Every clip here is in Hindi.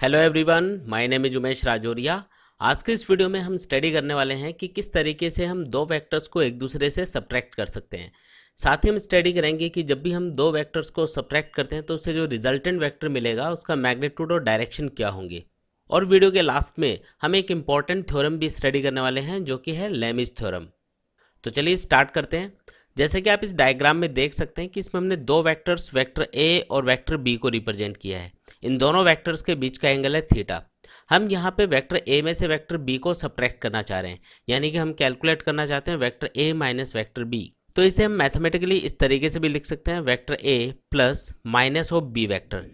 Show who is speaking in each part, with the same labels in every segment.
Speaker 1: Hello everyone, my name is Umesh Rajauria. आज के इस वीडियो में हम स्टडी करने वाले हैं कि किस तरीके से हम दो वेक्टर्स को एक दूसरे से सब्ट्रैक्ट कर सकते हैं। साथ ही हम स्टडी करेंगे कि जब भी हम दो वेक्टर्स को सब्ट्रैक्ट करते हैं तो उससे जो रिजल्टेंट वेक्टर मिलेगा उसका मैग्नीट्यूड और डायरेक्शन क्या होंगे। और वीडियो के लास्ट में हम एक इम्पॉर्टेंट थ्योरम भी स्टडी करने वाले हैं जो कि है लेमिज थ्योरम। तो चलिए स्टार्ट करते हैं। जैसे कि आप इस डायग्राम में देख सकते हैं कि इसमें हमने दो वेक्टर्स वेक्टर ए और वेक्टर बी को रिप्रेजेंट किया है। इन दोनों वेक्टर्स के बीच का एंगल है थीटा। हम यहाँ पे वेक्टर ए में से वेक्टर बी को सब्ट्रैक्ट करना चाह रहे हैं, यानी कि हम कैलकुलेट करना चाहते हैं vector A minus vector B. तो इसे हम मैथमेटिकली इस तरीके से भी लिख सकते हैं, vector A plus minus of B vector.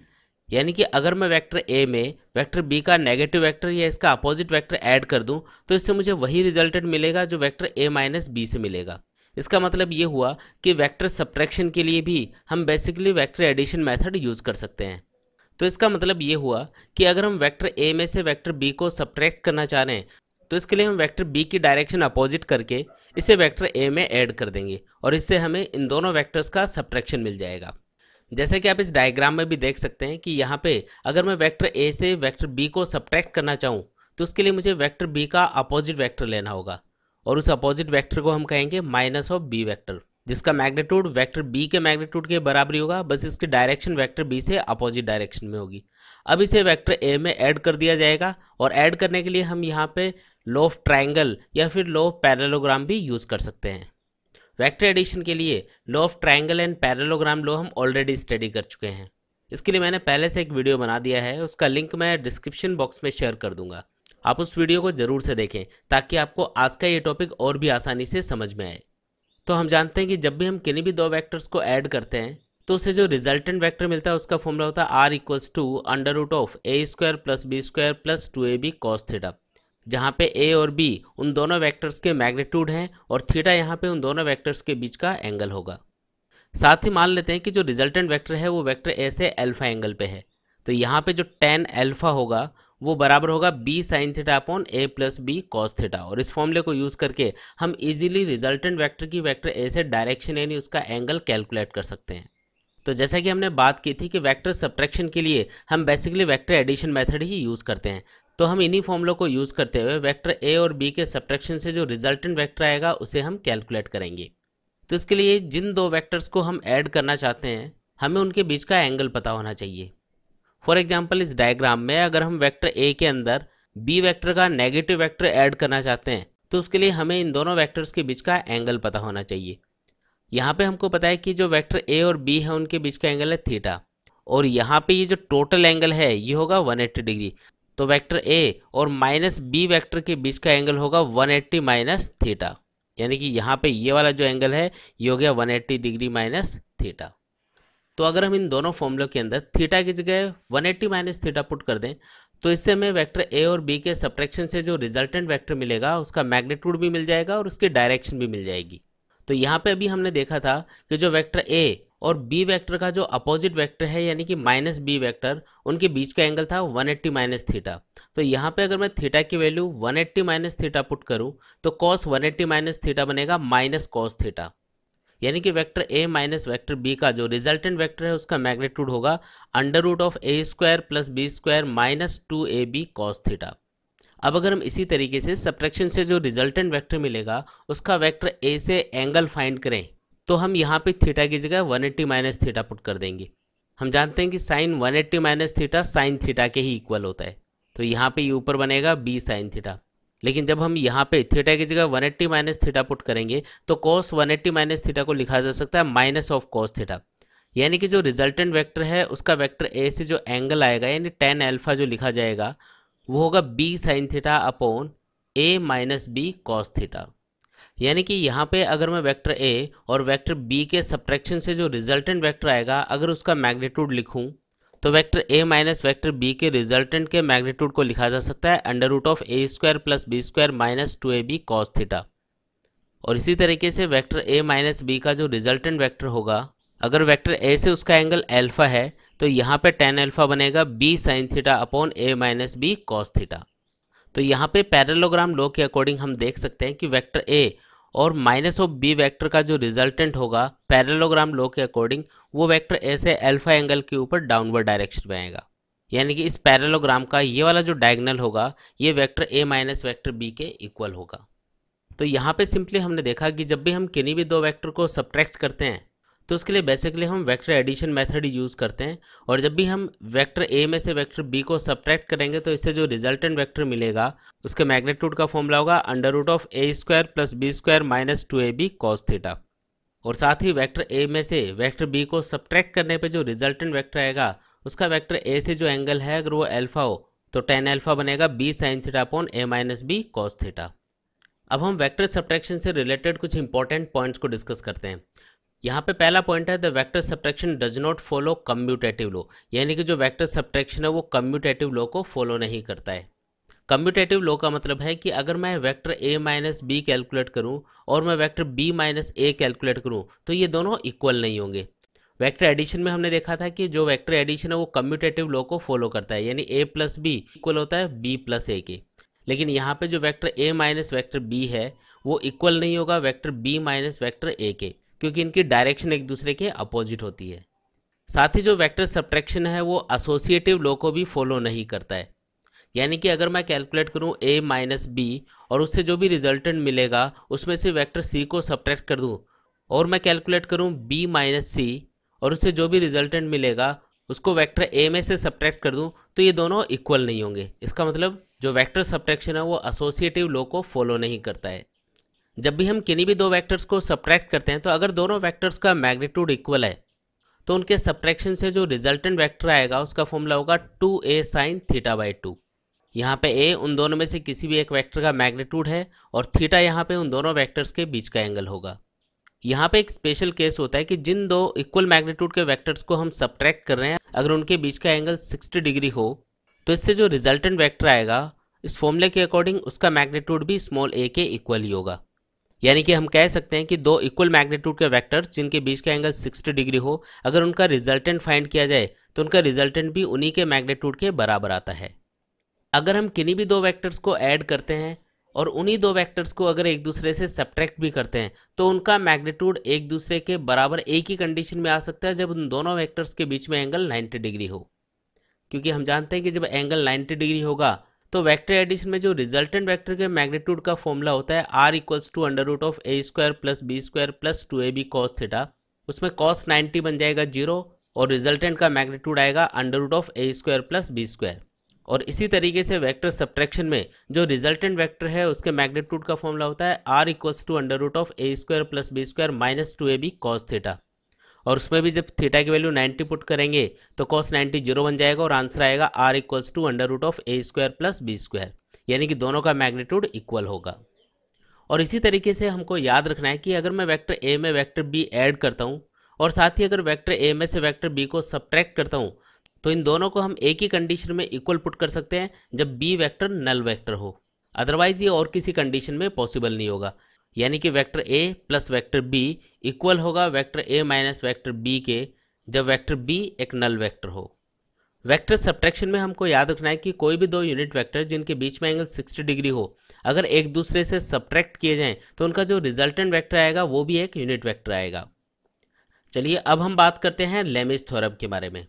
Speaker 1: यानी कि अगर मैं वेक्टर ए में वेक्टर बी का नेगेटिव वेक्टर या इसका अपोजिट वेक्टर ऐड कर दूं तो इससे मुझे वही रिजल्टेंट मिलेगा जो वेक्टर ए माइनस बी से मिलेगा। इसका मतलब ये हुआ कि वेक्टर सब्ट्रैक्शन के लिए भी हम basically vector addition method use कर सकते हैं। तो इसका मतलब ये हुआ कि अगर हम वेक्टर ए में से वेक्टर बी को सब्ट्रैक्ट करना चाह रहे हैं तो इसके लिए हम वेक्टर बी की डायरेक्शन अपोजिट करके इसे वेक्टर ए में ऐड कर देंगे और इससे हमें इन दोनों वेक्टर्स का सब्ट्रैक्शन मिल जाएगा। जैसे कि आप इस डायग्राम में भी देख सकते हैं कि यहाँ पे अगर मैं वेक्टर ए से वेक्टर बी को सब्ट्रैक्ट करना चाहूँ तो उसके लिए मुझे वेक्टर बी का अपोजिट वेक्टर लेना होगा और उस अपोजिट वेक्टर को हम कहेंगे माइनस ऑफ बी वेक्टर, जिसका मैग्नीट्यूड वेक्टर बी के मैग्नीट्यूड के बराबर ही होगा, बस इसकी डायरेक्शन वेक्टर बी से अपोजिट डायरेक्शन में होगी। अब इसे वेक्टर ए में ऐड कर दिया जाएगा और ऐड करने के लिए हम यहाँ पे लॉ ऑफ ट्राइंगल या फिर लॉ ऑफ पैरेललोग्राम भी यूज़ कर सकते हैं। वेक्टर एडिशन के लिए law of triangle and parallelogram law हम ऑलरेडी स्टडी कर चुके हैं। इसके लिए मैंने पहले से एक वीडियो बना दिया है, उसका लिंक मैं डिस्क्रिप्शन बॉक्स में शेयर कर दूंगा। आप उस वीडियो को ज़रूर से देखें ताकि आपको आज का ये टॉपिक और भी आसानी से समझ में आए। तो हम जानते हैं कि जब भी हम किन्हीं भी दो वेक्टर्स को ऐड करते हैं तो उससे जो रिजल्टेंट वेक्टर मिलता है उसका फॉर्मूला होता है R equals to under root of A square plus B square plus 2ab cos theta, जहाँ पे ए और बी उन दोनों वेक्टर्स के मैग्नीट्यूड हैं और थीटा यहाँ पे उन दोनों वेक्टर्स के बीच का एंगल होगा। साथ ही मान लेते हैं कि जो रिजल्टेंट वेक्टर है वो वेक्टर ए से अल्फा एंगल पे है, तो यहाँ पे जो tan अल्फा होगा वो बराबर होगा बी साइन थीटा अपॉन ए प्लस बी कॉस थीटा। और इस फॉर्मूले को यूज़ करके हम इजीली रिजल्टेंट वेक्टर की वेक्टर ए से डायरेक्शन यानी उसका एंगल कैलकुलेट कर सकते हैं। तो जैसा कि हमने बात की थी कि वेक्टर सब्ट्रैक्शन के लिए हम बेसिकली वेक्टर एडिशन मेथड ही यूज़ करते हैं, तो हम इन्हीं फॉर्मूलों को यूज़ करते हुए वेक्टर ए और बी के सब्ट्रैक्शन से जो रिजल्टेंट वेक्टर आएगा उसे हम कैलकुलेट करेंगे। तो इसके लिए जिन दो वेक्टर्स को हम ऐड करना चाहते हैं हमें उनके बीच का एंगल पता होना चाहिए। फॉर एग्जाम्पल इस डायग्राम में अगर हम वेक्टर ए के अंदर बी वेक्टर का नेगेटिव वेक्टर ऐड करना चाहते हैं तो उसके लिए हमें इन दोनों वेक्टर्स के बीच का एंगल पता होना चाहिए। यहाँ पे हमको पता है कि जो वेक्टर ए और बी है उनके बीच का एंगल है थीटा, और यहाँ पे ये जो टोटल एंगल है ये होगा 180 डिग्री। तो वेक्टर ए और माइनस बी वेक्टर के बीच का एंगल होगा 180 माइनस थीटा, यानी कि यहाँ पे ये वाला जो एंगल है ये हो गया 180 डिग्री माइनस थीटा। तो अगर हम इन दोनों फॉर्मूलों के अंदर थीटा की जगह 180 माइनस थीटा पुट कर दें तो इससे हमें वेक्टर ए और बी के सब्ट्रैक्शन से जो रिजल्टेंट वेक्टर मिलेगा उसका मैग्नीट्यूड भी मिल जाएगा और उसकी डायरेक्शन भी मिल जाएगी। तो यहाँ पे अभी हमने देखा था कि जो वेक्टर ए और बी वेक्टर का जो अपोजिट वेक्टर है यानी कि माइनस बी वेक्टर, उनके बीच का एंगल था 180 माइनस थीटा। तो यहाँ पे अगर मैं थीटा की वैल्यू 180 माइनस थीटा पुट करूँ तो कॉस 180 माइनस थीटा बनेगा माइनस कॉस थीटा, यानी कि vector A minus vector B का जो रिजल्टेंट वेक्टर है उसका मैग्नीट्यूड होगा under root of A square plus B square minus 2ab cos theta. अब अगर हम इसी तरीके से सब्ट्रैक्शन से जो रिजल्टेंट वेक्टर मिलेगा उसका वेक्टर ए से एंगल फाइंड करें तो हम यहाँ पे थीटा की जगह 180 माइनस थीटा पुट कर देंगे। हम जानते हैं कि sine 180 minus theta sine theta के ही इक्वल होता है, तो यहाँ पे ये ऊपर बनेगा बी साइन थीटा। लेकिन जब हम यहाँ पे थीटा की जगह 180 माइनस थीटा पुट करेंगे तो कॉस 180 माइनस थीटा को लिखा जा सकता है माइनस ऑफ कॉस थीटा, यानी कि जो रिजल्टेंट वेक्टर है उसका वेक्टर ए से जो एंगल आएगा यानी tan अल्फा जो लिखा जाएगा वो होगा बी साइन थीटा अपॉन ए माइनस बी कॉस थीटा। यानी कि यहाँ पे अगर मैं वेक्टर ए और वेक्टर बी के सब्ट्रैक्शन से जो रिजल्टेंट वेक्टर आएगा अगर उसका मैग्नीट्यूड लिखूँ तो vector A minus vector B के रिजल्टेंट के मैग्नीट्यूड को लिखा जा सकता है under root of A square plus B square minus 2ab cos theta. और इसी तरीके से वेक्टर ए माइनस बी का जो रिजल्टेंट वेक्टर होगा अगर वेक्टर ए से उसका एंगल अल्फा है तो यहाँ पे tan अल्फा बनेगा बी साइन थीटा अपॉन ए माइनस बी कॉस थीटा। तो यहाँ पे पैरेललोग्राम लॉ के अकॉर्डिंग हम देख सकते हैं कि वेक्टर ए और माइनस ऑफ बी वेक्टर का जो रिजल्टेंट होगा पैरेललोग्राम लॉ के अकॉर्डिंग वो वेक्टर ए से अल्फा एंगल के ऊपर डाउनवर्ड डायरेक्शन में आएगा। यानी कि इस पैरेललोग्राम का ये वाला जो डायगोनल होगा ये vector a minus vector b के इक्वल होगा। तो यहाँ पे सिंपली हमने देखा कि जब भी हम किन्हीं भी दो वेक्टर को सब्ट्रैक्ट करते हैं तो उसके लिए बेसिकली हम वेक्टर एडिशन मेथड यूज़ करते हैं, और जब भी हम वेक्टर a में से वेक्टर b को सब्ट्रैक्ट करेंगे तो इससे जो रिजल्टेंट वेक्टर मिलेगा उसके मैग्नीट्यूड का फॉर्मूला होगा √a² + b² - 2ab cos theta. और साथ ही वेक्टर a में से वेक्टर b को सब्ट्रैक्ट करने पे जो रिजल्टेंट वेक्टर आएगा उसका वेक्टर a से जो एंगल है अगर वो अल्फा हो तो tan अल्फा बनेगा b sin theta upon a - b cos theta. अब हम वेक्टर सब्ट्रैक्शन से रिलेटेड कुछ इंपॉर्टेंट पॉइंट्स को डिस्कस करते हैं। यहाँ पे पहला पॉइंट है the vector subtraction does not follow commutative law, यानी कि जो वेक्टर सब्ट्रैक्शन है वो कम्यूटेटिव लॉ को फॉलो नहीं करता है। कम्यूटेटिव लॉ का मतलब है कि अगर मैं vector a minus B calculate करूँ और मैं vector b minus A calculate करूँ तो ये दोनों इक्वल नहीं होंगे। वेक्टर एडिशन में हमने देखा था कि जो वेक्टर एडिशन है वो कम्यूटेटिव लॉ को फॉलो करता है, यानी a प्लस बी इक्वल होता है b प्लस ए के। लेकिन यहाँ पे जो vector a minus vector b है वो इक्वल नहीं होगा vector b minus vector a के, क्योंकि इनकी डायरेक्शन एक दूसरे के अपोजिट होती है। साथ ही जो वेक्टर सब्ट्रैक्शन है वो एसोसिएटिव लॉ को भी फॉलो नहीं करता है, यानी कि अगर मैं कैलकुलेट करूं a माइनस बी और उससे जो भी रिजल्टेंट मिलेगा उसमें से वेक्टर c को सब्ट्रैक्ट कर दूं, और मैं कैलकुलेट करूं b माइनस सी और उससे जो भी रिजल्टेंट मिलेगा उसको वेक्टर a में से सब्ट्रैक्ट कर दूं, तो ये दोनों इक्वल नहीं होंगे। इसका मतलब जो वेक्टर सब्ट्रैक्शन है वो एसोसिएटिव लॉ को फॉलो नहीं करता है। जब भी हम किन्हीं भी दो वेक्टर्स को सब्ट्रैक्ट करते हैं तो अगर दोनों वेक्टर्स का मैग्नीट्यूड इक्वल है तो उनके सब्ट्रैक्शन से जो रिजल्टेंट वेक्टर आएगा उसका फॉर्मूला होगा 2a sin θ/2। यहाँ पे a उन दोनों में से किसी भी एक वेक्टर का मैग्नीट्यूड है और थीटा यहाँ पे उन दोनों वेक्टर्स के बीच का एंगल होगा। यहाँ पे एक स्पेशल केस होता है कि जिन दो इक्वल मैग्नीट्यूड के वेक्टर्स को हम सब्ट्रैक्ट कर रहे हैं अगर उनके बीच का एंगल 60 डिग्री हो तो इससे जो रिजल्टेंट वेक्टर आएगा इस फॉर्मूले के अकॉर्डिंग उसका मैग्नीट्यूड भी स्मॉल a के इक्वल ही होगा। यानी कि हम कह सकते हैं कि दो इक्वल मैग्नीट्यूड के वेक्टर्स जिनके बीच का एंगल 60 डिग्री हो अगर उनका रिजल्टेंट फाइंड किया जाए तो उनका रिजल्टेंट भी उन्हीं के मैग्नीट्यूड के बराबर आता है। अगर हम किन्हीं भी दो वेक्टर्स को ऐड करते हैं और उन्हीं दो वेक्टर्स को अगर एक दूसरे से सब्ट्रैक्ट भी करते हैं तो उनका मैग्नीट्यूड एक दूसरे के बराबर एक ही कंडीशन में आ सकता है जब उन दोनों वेक्टर्स के बीच में एंगल 90 डिग्री हो, क्योंकि हम जानते हैं कि जब एंगल 90 डिग्री होगा तो वेक्टर एडिशन में जो रिजल्टेंट वेक्टर के मैग्नीट्यूड का फॉर्मूला होता है r = √a² + b² + 2ab cos theta, उसमें cos 90 बन जाएगा 0 और रिजल्टेंट का मैग्नीट्यूड आएगा √a² + b²। और इसी तरीके से वेक्टर सब्ट्रैक्शन में जो रिजल्टेंट वेक्टर है उसके मैग्नीट्यूड का फॉर्मूला होता है r = √a² + b² - 2ab cos theta, और उसमें भी जब थीटा की वैल्यू 90 पुट करेंगे तो cos 90 0 बन जाएगा और आंसर आएगा r = √a² + b², यानी कि दोनों का मैग्नीट्यूड इक्वल होगा। और इसी तरीके से हमको याद रखना है कि अगर मैं वेक्टर a में वेक्टर b ऐड करता हूँ और साथ ही अगर वेक्टर a में से वेक्टर b को सब्ट्रैक्ट करता हूँ तो इन दोनों को हम एक ही कंडीशन में इक्वल पुट कर सकते हैं जब b वेक्टर नल वेक्टर हो, अदरवाइज ये और किसी कंडीशन में पॉसिबल नहीं होगा। यानी कि vector a plus vector b equal होगा vector a minus vector b के जब वेक्टर b एक नल वेक्टर हो। वेक्टर सब्ट्रैक्शन में हमको याद रखना है कि कोई भी दो यूनिट वेक्टर जिनके बीच में एंगल 60 डिग्री हो अगर एक दूसरे से सब्ट्रैक्ट किए जाएं तो उनका जो रिजल्टेंट वेक्टर आएगा वो भी एक यूनिट वेक्टर आएगा। चलिए अब हम बात करते हैं लेमिज थ्योरम के बारे में।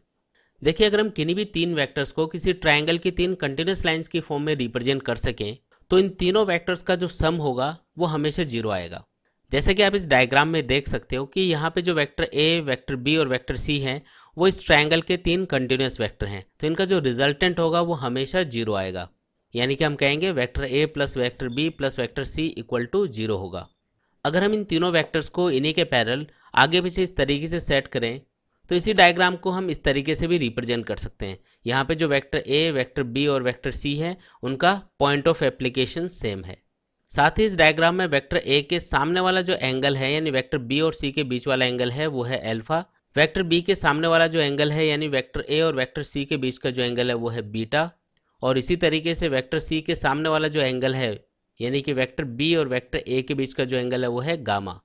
Speaker 1: देखिए, अगर हम किन्हीं भी तीन वेक्टर्स को किसी ट्राइंगल की तीन कंटिन्यूस लाइंस की फॉर्म में रिप्रेजेंट कर सकें तो इन तीनों वेक्टर्स का जो सम होगा वो हमेशा 0 आएगा। जैसे कि आप इस डायग्राम में देख सकते हो कि यहाँ पे जो वेक्टर a, वेक्टर b और वेक्टर c हैं वो इस ट्राइंगल के तीन कंटिन्यूस वेक्टर हैं, तो इनका जो रिजल्टेंट होगा वो हमेशा 0 आएगा। यानी कि हम कहेंगे vector a plus vector b plus vector c = 0 होगा। अगर हम इन तीनों वेक्टर्स को इन्हीं के पैरेलल आगे पीछे इस तरीके से सेट करें तो इसी डायग्राम को हम इस तरीके से भी रिप्रेजेंट कर सकते हैं। यहाँ पे जो वेक्टर a, वेक्टर b और वेक्टर c है उनका पॉइंट ऑफ एप्लीकेशन सेम है। साथ ही इस डायग्राम में वेक्टर a के सामने वाला जो एंगल है यानी वेक्टर b और c के बीच वाला एंगल है वो है अल्फा, वेक्टर b के सामने वाला जो एंगल है यानी वेक्टर a और वेक्टर c के बीच का जो एंगल है वो है बीटा, और इसी तरीके से वेक्टर c के सामने वाला जो एंगल है यानी कि वेक्टर b और वेक्टर a के बीच का जो एंगल है वो है गामा।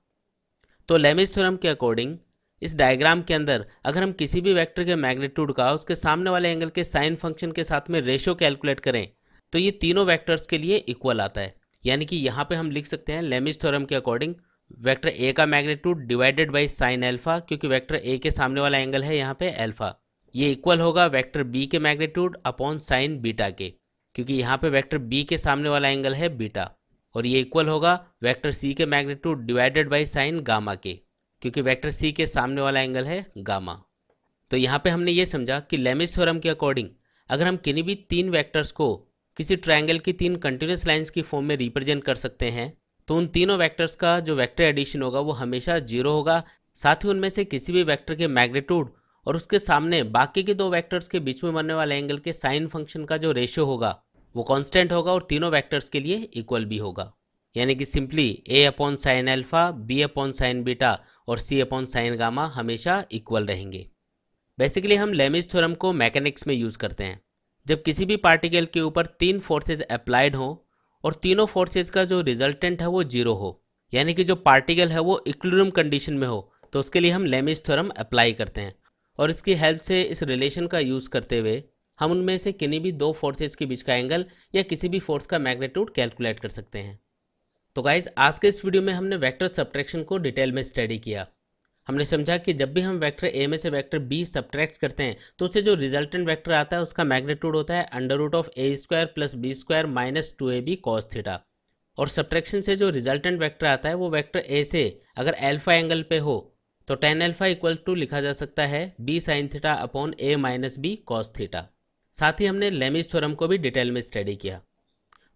Speaker 1: तो लेमिज थ्योरम के अकॉर्डिंग इस डायग्राम के अंदर अगर हम किसी भी वेक्टर के मैग्नीट्यूड का उसके सामने वाले एंगल के साइन फंक्शन के साथ में रेशियो कैलकुलेट करें तो ये तीनों वेक्टर्स के लिए इक्वल आता है। यानी कि यहाँ पे हम लिख सकते हैं लेमिज थ्योरम के अकॉर्डिंग वेक्टर a का magnitude divided by sine alpha, क्योंकि वेक्टर a के सामने वाला एंगल है यहाँ पे अल्फा, ये इक्वल होगा वेक्टर बी के मैग्नीट्यूड अपॉन साइन बीटा के, क्योंकि यहाँ पे वेक्टर बी के सामने वाला एंगल है बीटा, और ये इक्वल होगा वेक्टर सी के magnitude divided by sine gamma के, क्योंकि वेक्टर सी के सामने वाला एंगल है गामा। तो यहाँ पे हमने ये समझा कि लेमिस थ्योरम के अकॉर्डिंग अगर हम किन्हीं भी तीन वेक्टर्स को किसी ट्रायंगल की तीन कंटिन्यूस लाइंस की फॉर्म में रिप्रेजेंट कर सकते हैं, तो उन तीनों वेक्टर्स का जो वेक्टर एडिशन होगा वो हमेशा 0 होगा। साथ ही उनमें से किसी भी वेक्टर के मैग्नीट्यूड और उसके सामने बाकी के दो वेक्टर्स के बीच में बनने वाले एंगल के साइन फंक्शन का जो रेशियो होगा वो कांस्टेंट होगा और तीनों वेक्टर्स के लिए इक्वल भी होगा। यानी कि simply a upon sine alpha, b upon sine beta और c अपॉन साइन गामा हमेशा इक्वल रहेंगे। बेसिकली हम लेमिस थ्योरम को मैकेनिक्स में यूज़ करते हैं जब किसी भी पार्टिकल के ऊपर तीन फोर्सेज अप्लाइड हो और तीनों फोर्सेज का जो रिजल्टेंट है वो 0 हो, यानी कि जो पार्टिकल है वो इक्विलिब्रियम कंडीशन में हो, तो उसके लिए हम लेमिस थ्योरम अप्लाई करते हैं। और इसकी हेल्प से, इस रिलेशन का यूज़ करते हुए हम उनमें से किन्हीं भी दो फोर्सेज के बीच का एंगल या किसी भी फोर्स का मैग्नीट्यूड कैलकुलेट कर सकते हैं। तो गाइज, आज के इस वीडियो में हमने वेक्टर सब्ट्रैक्शन को डिटेल में स्टडी किया। हमने समझा कि जब भी हम वेक्टर ए में से वेक्टर बी सब्ट्रैक्ट करते हैं तो उससे जो रिजल्टेंट वेक्टर आता है उसका मैग्नीट्यूड होता है under root of A square plus B square minus 2ab cos theta. और सब्ट्रैक्शन से जो रिजल्टेंट वेक्टर आता है वो वेक्टर ए से अगर अल्फा एंगल पे हो तो tan अल्फा इक्वल टू लिखा जा सकता है b sine theta upon a minus B cos theta. साथ ही हमने लेमिस थ्योरम को भी डिटेल में स्टडी किया।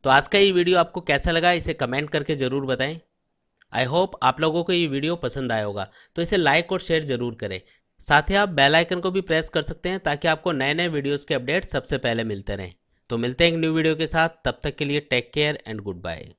Speaker 1: तो आज का ये वीडियो आपको कैसा लगा इसे कमेंट करके ज़रूर बताएं। आई होप आप लोगों को ये वीडियो पसंद आया होगा, तो इसे लाइक और शेयर ज़रूर करें। साथ ही आप बेल आइकन को भी प्रेस कर सकते हैं ताकि आपको नए नए वीडियोज़ के अपडेट सबसे पहले मिलते रहें। तो मिलते हैं एक न्यू वीडियो के साथ, तब तक के लिए take care and good bye.